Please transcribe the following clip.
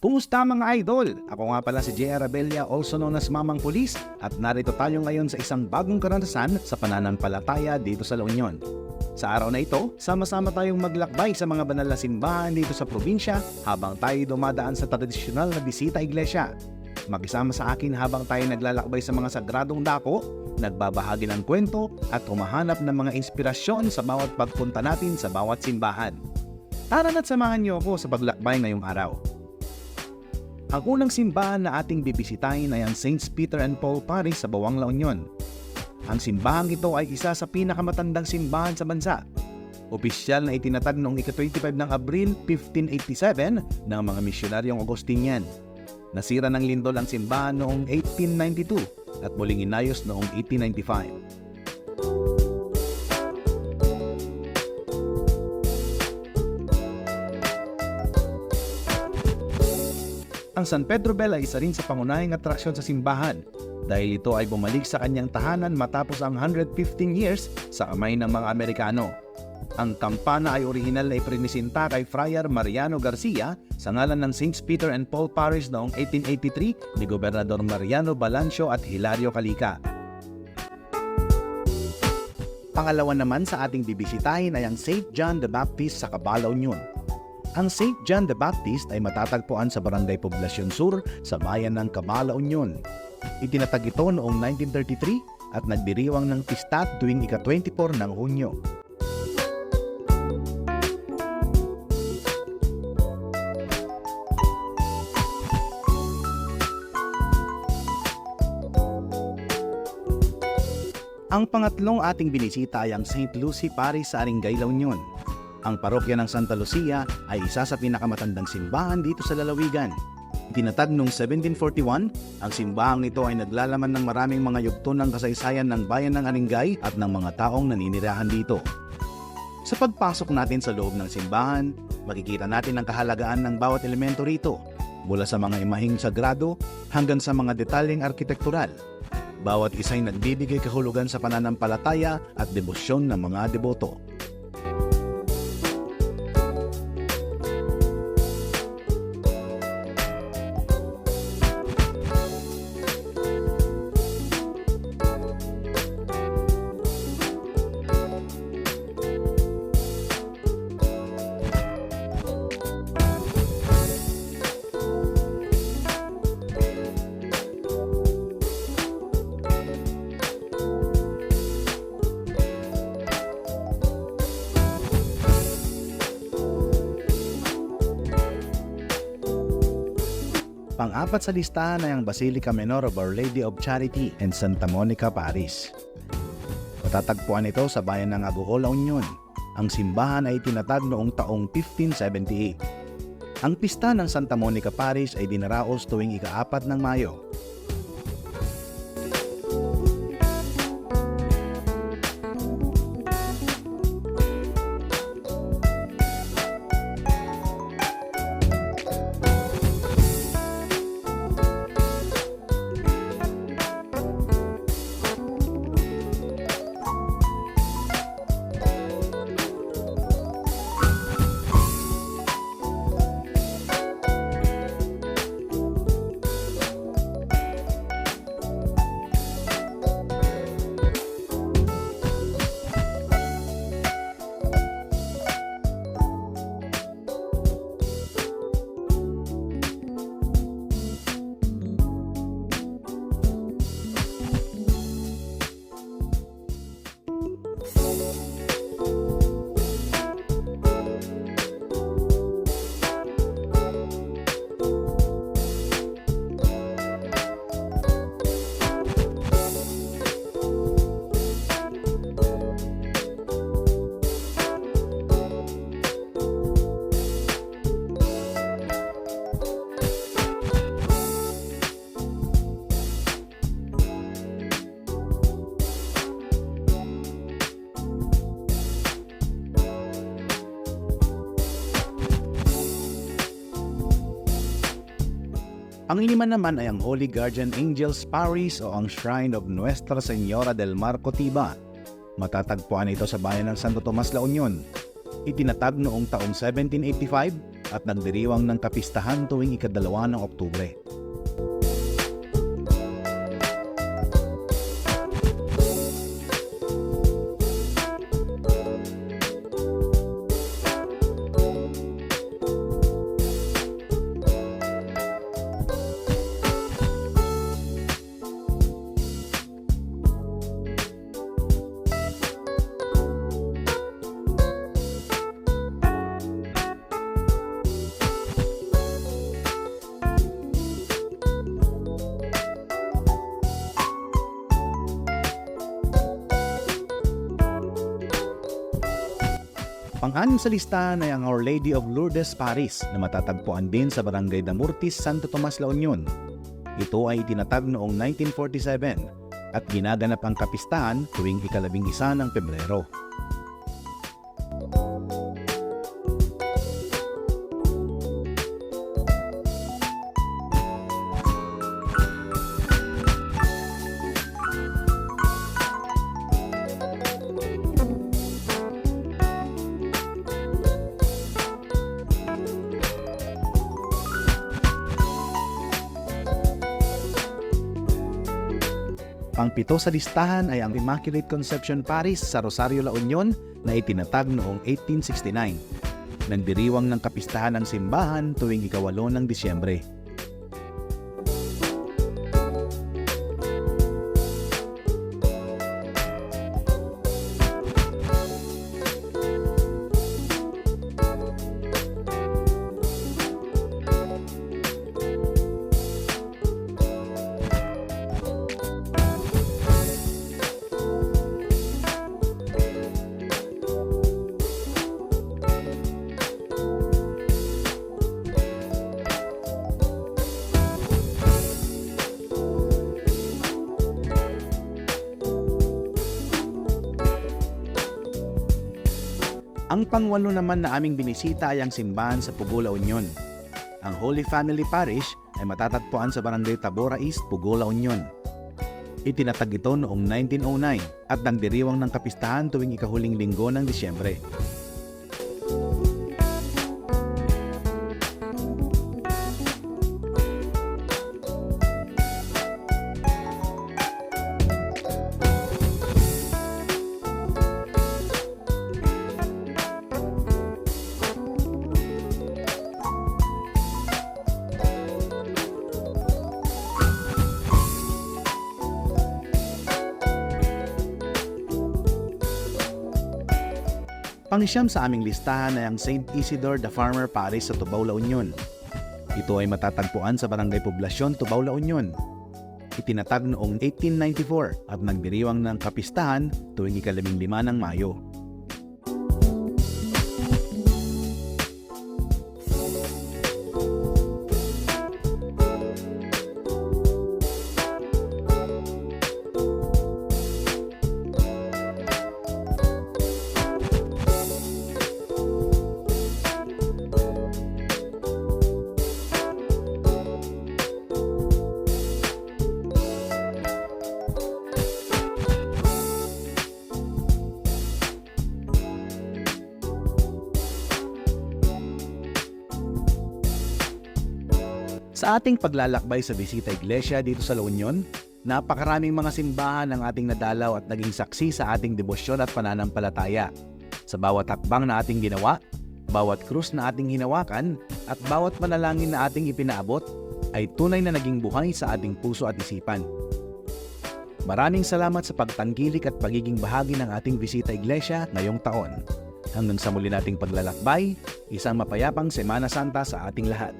Kumusta mga idol? Ako nga pala si J.R. Abella, also known as Mamang Pulis, at narito tayo ngayon sa isang bagong karanasan sa pananampalataya dito sa La Union. Sa araw na ito, sama-sama tayong maglakbay sa mga banal na simbahan dito sa probinsya habang tayo dumadaan sa tradisyonal na bisita iglesia. Makisama sa akin habang tayo naglalakbay sa mga sagradong dako, nagbabahagi ng kwento at humahanap ng mga inspirasyon sa bawat pagpunta natin sa bawat simbahan. Tara na't samahan niyo ako sa paglakbay ngayong araw. Ang unang simbahan na ating bibisitahin ay ang St. Peter and Paul Parish sa Bawang, La Union. Ang simbahang ito ay isa sa pinakamatandang simbahan sa bansa. Opisyal na itinatag noong ika-25 ng Abril 1587 ng mga misyonaryong Augustinian. Nasira ng lindol ang simbahan noong 1892 at muling inayos noong 1895. Ang San Pedro Bell ay isa rin sa pangunahing atraksyon sa simbahan dahil ito ay bumalik sa kanyang tahanan matapos ang 115 years sa kamay ng mga Amerikano. Ang kampana ay orihinal na iprinisinta kay Friar Mariano Garcia sa ngalan ng St. Peter and Paul Parish noong 1883 ni Gobernador Mariano Balancio at Hilario Calica. Pangalawa naman sa ating bibisitahin ay ang St. John the Baptist sa Cabal, La Union. Ang St. John the Baptist ay matatagpuan sa Barangay Poblacion Sur sa bayan ng Cabal, La Union. Itinatag ito noong 1933 at nagdiriwang ng pista tuwing ika-24 ng Hunyo. Ang pangatlong ating binisita ay ang St. Lucy Parish sa Aringay, La Union. Ang parokya ng Santa Lucia ay isa sa pinakamatandang simbahan dito sa lalawigan. Itinatag noong 1741, ang simbahang nito ay naglalaman ng maraming mga yugto ng kasaysayan ng bayan ng Aringay at ng mga taong naninirahan dito. Sa pagpasok natin sa loob ng simbahan, makikita natin ang kahalagaan ng bawat elemento rito, mula sa mga imaheng sagrado hanggang sa mga detalyeng arkitektural. Bawat isa'y nagbibigay kahulugan sa pananampalataya at debosyon ng mga deboto. Pang-apat sa listahan ay ang Basilica Menor of Our Lady of Charity and Santa Monica Parish. Matatagpuan ito sa bayan ng Aguhol, La Union. Ang simbahan ay tinatag noong taong 1578. Ang pista ng Santa Monica Parish ay dinaraos tuwing ika-4 ng Mayo. Ang inima naman ay ang Holy Guardian Angels Parish o ang Shrine of Nuestra Señora del Mar Cotiba. Matatagpuan ito sa bayan ng Santo Tomas, La Union. Itinatag noong taong 1785 at nagdiriwang ng kapistahan tuwing ika-2 ng Oktubre. Pang-anim sa listahan ay ang Our Lady of Lourdes Paris na matatagpuan din sa Barangay Damurtis, Santo Tomas, La Union. Ito ay itinatag noong 1947 at ginaganap ang kapistahan tuwing ika-11 ng Pebrero. Pang-7 sa listahan ay ang Immaculate Conception Parish sa Rosario, La Union na itinatag noong 1869. Nagdiriwang ng kapistahan ng simbahan tuwing ika-8 ng Disyembre. Ang pang-8 naman na aming binisita ay ang simbahan sa Pugo, La Union. Ang Holy Family Parish ay matatagpuan sa Barangay Tabora East, Pugo, La Union. Itinatag ito noong 1909 at nagdiriwang ng kapistahan tuwing ika-huling linggo ng Disyembre. Pang-9 sa aming listahan ay ang St. Isidore the Farmer Parish sa Tubao, La Union. Ito ay matatagpuan sa Barangay Poblasyon, Tubao, La Union. Itinatag noong 1894 at nagdiriwang ng kapistahan tuwing ika-15 ng Mayo. Sa ating paglalakbay sa Bisita Iglesia dito sa La Union, napakaraming mga simbahan ang ating nadalaw at naging saksi sa ating debosyon at pananampalataya. Sa bawat hakbang na ating ginawa, bawat krus na ating hinawakan, at bawat manalangin na ating ipinaabot, ay tunay na naging buhay sa ating puso at isipan. Maraming salamat sa pagtangkilik at pagiging bahagi ng ating Bisita Iglesia ngayong taon. Hanggang sa muli nating paglalakbay, isang mapayapang Semana Santa sa ating lahat.